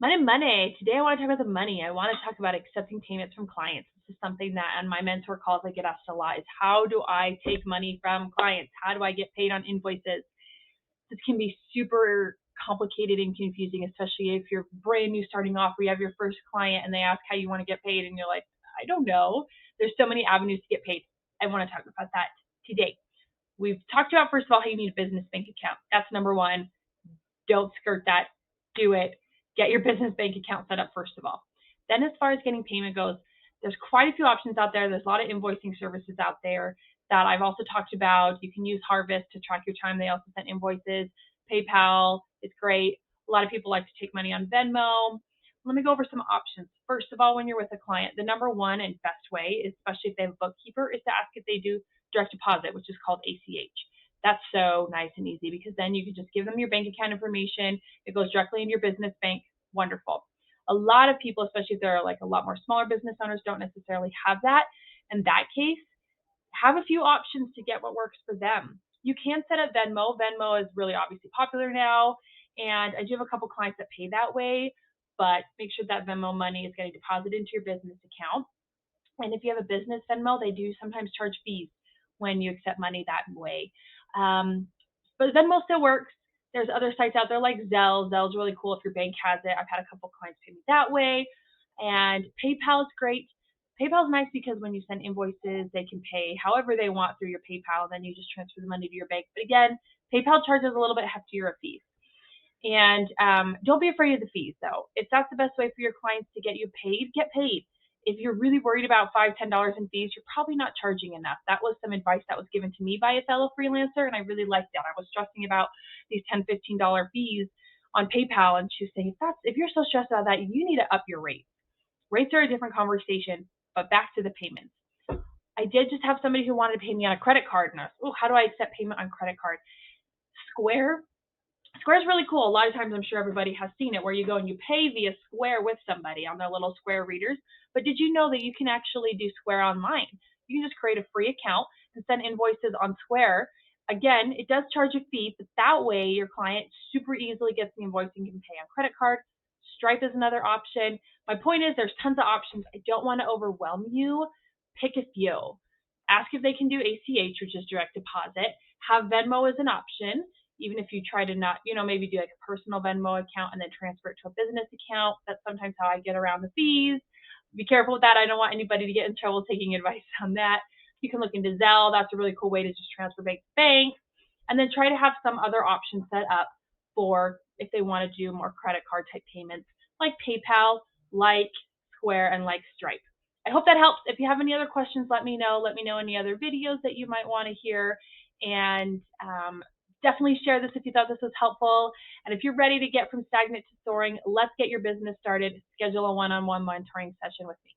Money, money. Today I want to talk about the money. I want to talk about accepting payments from clients. This is something that on my mentor calls I get asked a lot is how do I take money from clients? How do I get paid on invoices? This can be super complicated and confusing, especially if you're brand new starting off, where you have your first client and they ask how you want to get paid and you're like, I don't know. There's so many avenues to get paid. I want to talk about that today. We've talked about, first of all, how you need a business bank account. That's number one. Don't skirt that. Do it. Get your business bank account set up first of all. Then as far as getting payment goes, there's quite a few options out there. There's a lot of invoicing services out there that I've also talked about. You can use Harvest to track your time. They also send invoices. PayPal is great. A lot of people like to take money on Venmo. Let me go over some options. First of all, when you're with a client, the number one and best way, especially if they have a bookkeeper, is to ask if they do direct deposit, which is called ACH. That's so nice and easy because then you can just give them your bank account information. It goes directly into your business bank. Wonderful. A lot of people, especially if they're like a lot more smaller business owners, don't necessarily have that. In that case, have a few options to get what works for them. You can set up Venmo. Venmo is really obviously popular now, and I do have a couple clients that pay that way, but make sure that Venmo money is getting deposited into your business account. And if you have a business Venmo, they do sometimes charge fees when you accept money that way. Um, but Venmo still works. There's other sites out there like Zelle. Zelle's really cool if your bank has it. I've had a couple clients pay me that way. And PayPal is great. PayPal is nice because when you send invoices, they can pay however they want through your PayPal. Then you just transfer the money to your bank. But again, PayPal charges a little bit heftier of fees. And don't be afraid of the fees, though. If that's the best way for your clients to get you paid, get paid. If you're really worried about $5, $10 in fees, you're probably not charging enough. That was some advice that was given to me by a fellow freelancer, and I really liked that. I was stressing about these $10, $15 fees on PayPal, and she was saying, if you're so stressed about that, you need to up your rates. Rates are a different conversation, but back to the payments. I did just have somebody who wanted to pay me on a credit card, and I was, how do I accept payment on credit card? Square is really cool. A lot of times I'm sure everybody has seen it where you go and you pay via Square with somebody on their little Square readers. But did you know that you can actually do Square online? You can just create a free account and send invoices on Square. Again, it does charge a fee, but that way your client super easily gets the invoice and can pay on credit card. Stripe is another option. My point is there's tons of options. I don't want to overwhelm you. Pick a few. Ask if they can do ACH, which is direct deposit. Have Venmo as an option, even if you try to not, maybe do like a personal Venmo account and then transfer it to a business account. That's sometimes how I get around the fees. Be careful with that. I don't want anybody to get in trouble taking advice on that. You can look into Zelle. That's a really cool way to just transfer bank to bank. And then try to have some other options set up for if they want to do more credit card type payments like PayPal, like Square, and like Stripe. I hope that helps. If you have any other questions, let me know. Let me know any other videos that you might want to hear. And definitely share this if you thought this was helpful. And if you're ready to get from stagnant to soaring, let's get your business started. Schedule a one-on-one mentoring session with me.